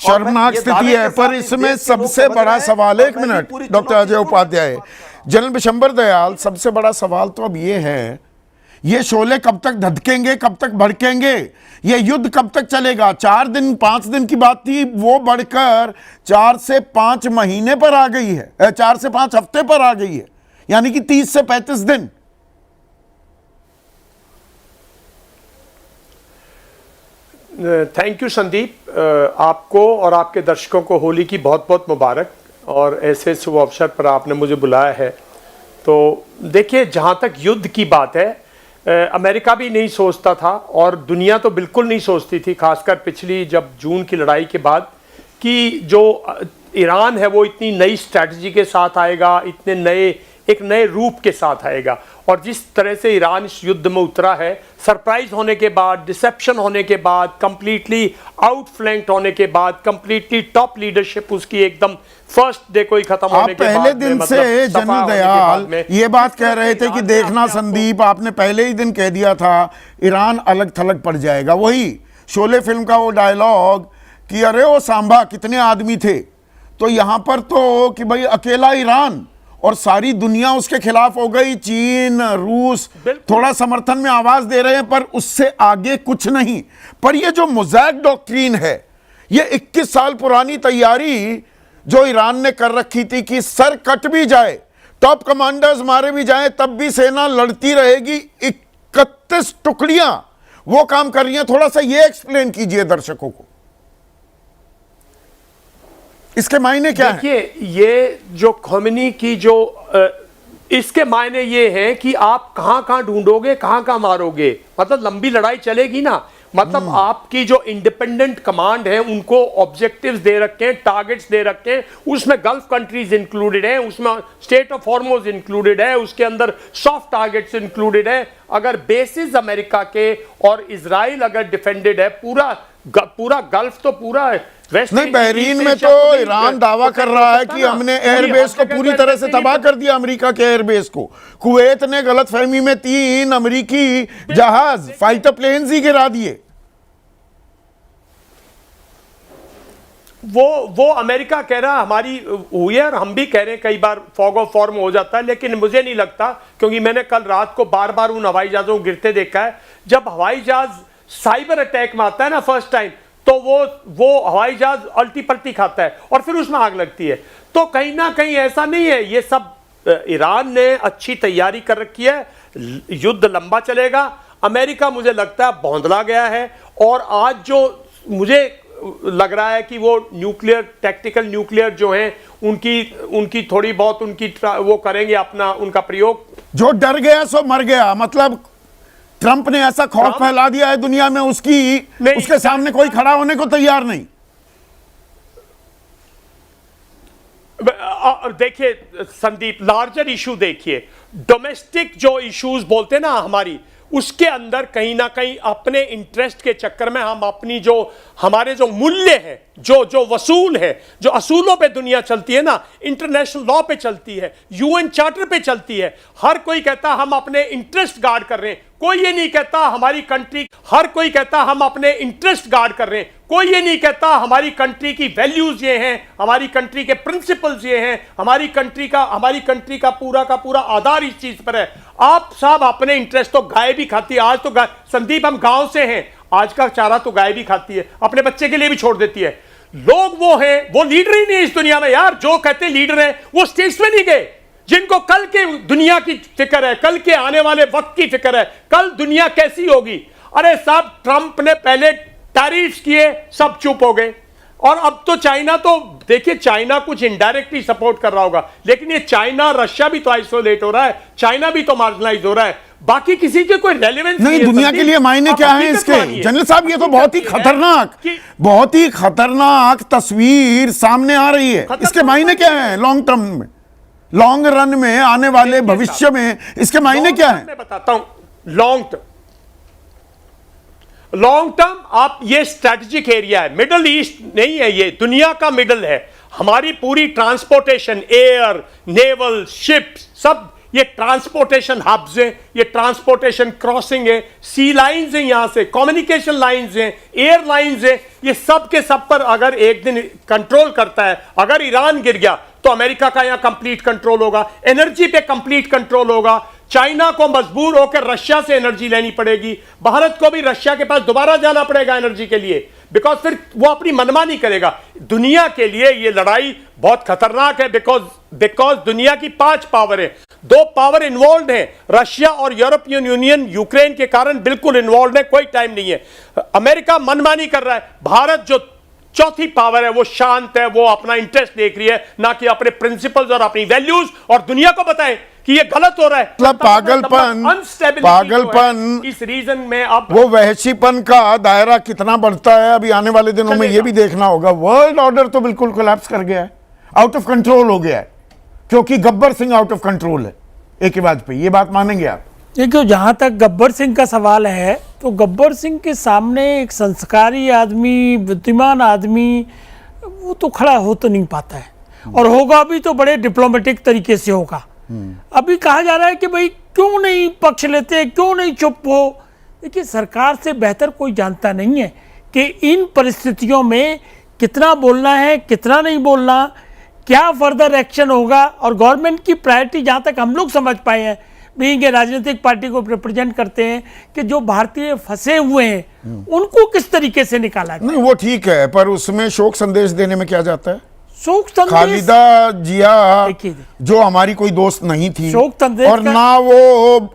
शर्मनाक स्थिति है। पर इसमें सबसे बड़ा सवाल, एक minute doctor Ajay Upadhyay, general Bishambar Dayal, सबसे बड़ा सवाल तो अब ये है, ये शोले कब तक धधकेंगे, कब तक भड़केंगे, ये युद्ध कब तक चलेगा? 4 दिन 5 दिन की बात थी, वो बढ़कर 4 से 5 महीने पर आ गई है, 4 से 5 हफ्ते पर आ गई है, यानी कि 30 से 35 दिन। थैंक यू संदीप, आपको और आपके दर्शकों को होली की बहुत बहुत मुबारक, और ऐसे शुभ अवसर पर आपने मुझे बुलाया है। तो देखिए, जहाँ तक युद्ध की बात है, अमेरिका भी नहीं सोचता था और दुनिया तो बिल्कुल नहीं सोचती थी, खासकर पिछली जब जून की लड़ाई के बाद, कि जो ईरान है वो इतनी नई स्ट्रैटेजी के साथ आएगा, एक नए रूप के साथ आएगा। और जिस तरह से ईरान इस युद्ध में उतरा है, सरप्राइज होने के बाद, डिसेप्शन होने के बाद, कंप्लीटली आउटफ्लैंक्ड होने के बाद, कंप्लीटली टॉप लीडरशिप उसकी एकदम फर्स्ट डे को ही खत्म होने के बाद, पहले दिन से जनरल दयाल ये बात कह रहे थे कि देखना संदीप, आपने पहले ही दिन कह दिया था ईरान अलग थलग पड़ जाएगा। वही शोले फिल्म का वो डायलॉग कि अरे वो सांभा कितने आदमी थे, तो यहां पर तो कि भाई अकेला ईरान और सारी दुनिया उसके खिलाफ हो गई। चीन, रूस थोड़ा समर्थन में आवाज दे रहे हैं, पर उससे आगे कुछ नहीं। पर ये जो मोज़ैक डॉक्ट्रीन है, ये 21 साल पुरानी तैयारी जो ईरान ने कर रखी थी कि सर कट भी जाए, टॉप कमांडर्स मारे भी जाए, तब भी सेना लड़ती रहेगी, 31 टुकड़ियां वो काम कर रही हैं। थोड़ा सा ये एक्सप्लेन कीजिए दर्शकों को, इसके मायने क्या है? देखिए, ये जो खोमेनी की जो इसके मायने ये हैं कि आप कहां ढूंढोगे, कहां मारोगे, मतलब लंबी लड़ाई चलेगी ना। मतलब आपकी जो इंडिपेंडेंट कमांड है, उनको ऑब्जेक्टिव्स दे रखे हैं, टारगेट्स दे रखे हैं, उसमें गल्फ कंट्रीज इंक्लूडेड हैं, उसमें स्टेट ऑफ हॉर्मोज इंक्लूडेड है, उसके अंदर सॉफ्ट टारगेट्स इंक्लूडेड है। अगर बेसिस अमेरिका के और इजराइल अगर डिफेंडेड है, पूरा गल्फ तो पूरा है। नहीं, बहरीन में तो ईरान दावा कर रहा है कि हमने एयरबेस को पूरी तरह से तबाह कर दिया, अमेरिका के एयरबेस को। कुवैत ने गलतफहमी में 3 अमेरिकी जहाज, फाइटर प्लेन्स ही गिरा दिए। वो अमेरिका कह रहा हमारी हुई है, और हम भी कह रहे हैं, कई बार फॉग ऑफ फॉर्म हो जाता है, लेकिन मुझे नहीं लगता, क्योंकि मैंने कल रात को बार बार उन हवाई जहाजों को गिरते देखा है। जब हवाई जहाज साइबर अटैक में आता है ना फर्स्ट टाइम, तो वो हवाई जहाज अल्टी पल्टी खाता है और फिर उसमें आग लगती है। तो कहीं ना कहीं ऐसा नहीं है, ये सब ईरान ने अच्छी तैयारी कर रखी है, युद्ध लंबा चलेगा। अमेरिका मुझे लगता है बौंदला गया है, और आज जो मुझे लग रहा है कि वो न्यूक्लियर, टैक्टिकल न्यूक्लियर जो है, उनकी थोड़ी बहुत वो करेंगे अपना, उनका प्रयोग। जो डर गया सो मर गया, मतलब ट्रंप ने ऐसा खौफ फैला दिया है दुनिया में, उसके सामने कोई खड़ा होने को तैयार नहीं। देखिए संदीप, लार्जर इशू देखिए, डोमेस्टिक जो इश्यूज बोलते हैं ना हमारी, उसके अंदर कहीं ना कहीं अपने इंटरेस्ट के चक्कर में हम अपनी हमारे जो मूल्य है, जो वसूल है, जो असूलों पे दुनिया चलती है ना, इंटरनेशनल लॉ पे चलती है, यूएन चार्टर पे चलती है, हर कोई कहता हम अपने इंटरेस्ट गार्ड कर रहे हैं, कोई ये नहीं कहता हमारी कंट्री, हर कोई कहता हम अपने इंटरेस्ट गार्ड कर रहे हैं, कोई ये नहीं कहता हमारी कंट्री की वैल्यूज ये हैं, हमारी कंट्री के प्रिंसिपल्स ये हैं, हमारी कंट्री का पूरा आधार इस चीज पर है। आप साहब अपने इंटरेस्ट तो गाय भी खाती है। आज तो संदीप, हम गांव से हैं, आज का चारा तो गाय भी खाती है, अपने बच्चे के लिए भी छोड़ देती है। लोग वो हैं, वो लीडर ही नहीं है इस दुनिया में यार, जो कहते हैं लीडर हैं, वो स्टेट्स में नहीं गए, जिनको कल के दुनिया की फिक्र है, कल के आने वाले वक्त की फिक्र है, कल दुनिया कैसी होगी। अरे साहब, ट्रंप ने पहले टैरिफ्स किए, सब चुप हो गए, और अब तो चाइना, तो देखिए चाइना कुछ इनडायरेक्टली सपोर्ट कर रहा होगा, लेकिन ये चाइना, रशिया भी तो आइसोलेट हो रहा है, चाइना भी तो मार्जिनलाइज हो रहा है, बाकी किसी के कोई रेलेवेंस नहीं। दुनिया के लिए मायने क्या है इसके? जनरल साहब, ये तो बहुत ही खतरनाक तस्वीर सामने आ रही है। इसके मायने क्या है लॉन्ग टर्म में, लॉन्ग रन में, आने वाले भविष्य में इसके मायने क्या है? मैं बताता हूं। लॉन्ग टर्म आप, ये स्ट्रेटेजिक एरिया है, मिडल ईस्ट नहीं है, ये दुनिया का मिडल है। हमारी पूरी ट्रांसपोर्टेशन, एयर, नेवल, शिप्स, सब ये ट्रांसपोर्टेशन हब्स हैं, ये ट्रांसपोर्टेशन क्रॉसिंग है, सी लाइंस हैं, यहां से कम्युनिकेशन लाइंस हैं, एयरलाइंस हैं, ये सब के सब पर अगर एक दिन कंट्रोल करता है, अगर ईरान गिर गया तो अमेरिका का यहां कंप्लीट कंट्रोल होगा, एनर्जी पे कंप्लीट कंट्रोल होगा, चाइना को मजबूर होकर रशिया से एनर्जी लेनी पड़ेगी, भारत को भी रशिया के पास दोबारा जाना पड़ेगा एनर्जी के लिए, बिकॉज फिर वो अपनी मनमानी करेगा। दुनिया के लिए ये लड़ाई बहुत खतरनाक है, बिकॉज दुनिया की 5 पावर है, 2 पावर इन्वॉल्व है, रशिया और यूरोपियन यूनियन यूक्रेन के कारण बिल्कुल इन्वॉल्व है, कोई टाइम नहीं है। अमेरिका मनमानी कर रहा है, भारत जो चौथी पावर है वो शांत है, वो अपना इंटरेस्ट देख रही है, ना कि अपने प्रिंसिपल्स और अपनी वैल्यूज, और दुनिया को बताएं कि ये गलत हो रहा है। मतलब पागलपन इस रीजन में अब वो वहशीपन का दायरा कितना बढ़ता है अभी आने वाले दिनों में ये भी देखना होगा। वर्ल्ड ऑर्डर तो बिल्कुल कोलैप्स कर गया है, आउट ऑफ कंट्रोल हो गया है, क्योंकि Gabbar Singh out of control है एक वाजपेयी, ये बात मानेंगे आप? देखिए, जहाँ तक गब्बर सिंह का सवाल है तो गब्बर सिंह के सामने एक संस्कारी आदमी, बुद्धिमान आदमी, वो तो खड़ा हो तो नहीं पाता है, और होगा भी तो बड़े डिप्लोमेटिक तरीके से होगा। अभी कहा जा रहा है कि भाई क्यों नहीं पक्ष लेते, क्यों नहीं चुप हो। देखिए, सरकार से बेहतर कोई जानता नहीं है कि इन परिस्थितियों में कितना बोलना है, कितना नहीं बोलना, क्या फर्दर एक्शन होगा। और गवर्नमेंट की प्रायोरिटी जहाँ तक हम लोग समझ पाए हैं, बीइंग ए राजनीतिक पार्टी को रिप्रेजेंट करते हैं, कि जो भारतीय फंसे हुए हैं उनको किस तरीके से निकाला जाए। नहीं, वो ठीक है, पर उसमें शोक संदेश देने में क्या जाता है? शोक संदेश, खालिदा जिया देखिए, जो हमारी कोई दोस्त नहीं थी, शोक संदेश और ना वो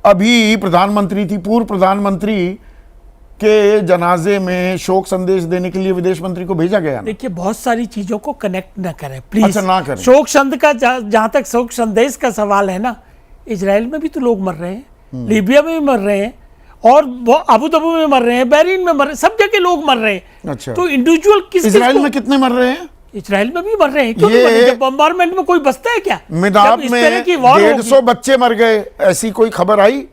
अभी प्रधानमंत्री थी, पूर्व प्रधानमंत्री के जनाजे में शोक संदेश देने के लिए विदेश मंत्री को भेजा गया। देखिए, बहुत सारी चीजों को कनेक्ट ना करें प्लीज। अच्छा, ना करें। शोक संद का जहां तक शोक संदेश का सवाल है ना, इजराइल में भी तो लोग मर रहे हैं, लीबिया में भी मर रहे हैं, और अबू धाबी में मर रहे हैं, बहरीन में मर रहे हैं, सब जगह लोग मर रहे हैं। अच्छा, तो इंडिविजुअल इजराइल में कितने मर रहे हैं? इजराइल में भी मर रहे हैं, क्यों नहीं मर रहे? जब बम्बारमेंट में कोई बचता है क्या? मिदाब जब में इस तरह की वॉर 150 बच्चे मर गए, ऐसी कोई खबर आई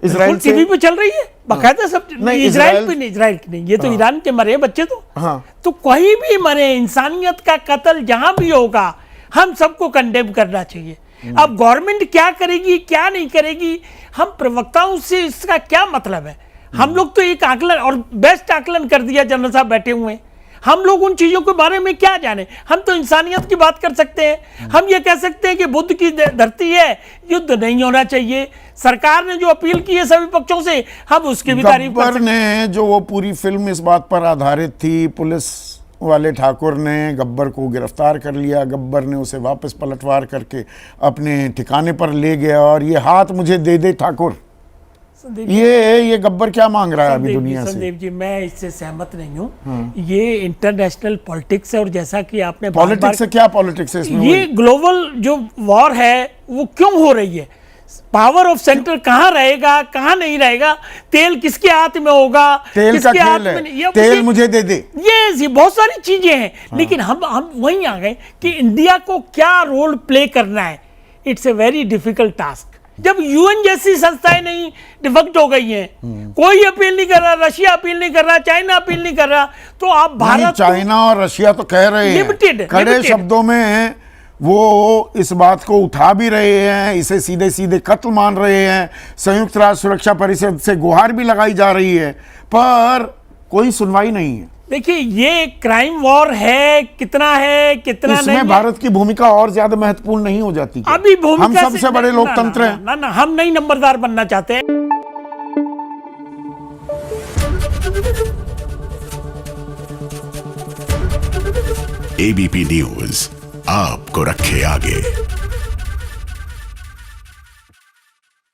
इजराइल से? टीवी पे चल रही है बाकायदा सब। नहीं, इजराइल पे नहीं, इजराइल की नहीं, ये तो ईरान के मरे बच्चे तो। हाँ। तो कहीं भी मरे, इंसानियत का कत्ल जहां भी होगा, हम सबको कंडेम करना चाहिए। अब गवर्नमेंट क्या करेगी, क्या नहीं करेगी, हम प्रवक्ताओं से इसका क्या मतलब है? हम लोग तो एक आकलन, और बेस्ट आकलन कर दिया जनरल साहब बैठे हुए हैं, हम लोग उन चीजों के बारे में क्या जाने? हम तो इंसानियत की बात कर सकते हैं, हम ये कह सकते हैं कि बुद्ध की धरती है, युद्ध नहीं होना चाहिए। सरकार ने जो अपील की है सभी पक्षों से, हम उसकी भी तारीफ कर सकते हैं। ने जो वो पूरी फिल्म इस बात पर आधारित थी, पुलिस वाले ठाकुर ने गब्बर को गिरफ्तार कर लिया, गब्बर ने उसे वापस पलटवार करके अपने ठिकाने पर ले गया, और ये हाथ मुझे दे दे ठाकुर, ये गब्बर क्या मांग रहा है अभी दुनिया से? संदीप जी, मैं इससे सहमत नहीं हूँ। ये इंटरनेशनल पॉलिटिक्स है, और जैसा कि आपने पॉलिटिक्स है, क्या पॉलिटिक्स है इसमें? ये ग्लोबल जो वॉर है वो क्यों हो रही है? पावर ऑफ सेंटर कहाँ रहेगा, कहाँ नहीं रहेगा, तेल किसके हाथ में होगा, तेल का किसके हाथ खेल है, में नहीं, तेल मुझे दे दे, ये बहुत सारी चीजें हैं। लेकिन हम वहीं आ गए कि इंडिया को क्या रोल प्ले करना है। It's a very difficult task. जब यूएन जैसी संस्थाएं नहीं डिफेक्ट हो गई हैं, कोई अपील नहीं कर रहा, रशिया अपील नहीं कर रहा, चाइना अपील नहीं कर रहा, तो आप भारत, चाइना और रशिया तो कह रहे हैं कड़े शब्दों में, वो इस बात को उठा भी रहे हैं, इसे सीधे सीधे कत्ल मान रहे हैं, संयुक्त राष्ट्र सुरक्षा परिषद से गुहार भी लगाई जा रही है, पर कोई सुनवाई नहीं है। देखिए, ये क्राइम वॉर है, कितना नहीं इसमें भारत की भूमिका और ज्यादा महत्वपूर्ण नहीं हो जाती? अभी भूमिका हम सबसे बड़े लोकतंत्र हैं। ना, हम नहीं नंबरदार बनना चाहते हैं। एबीपी न्यूज आपको रखे आगे।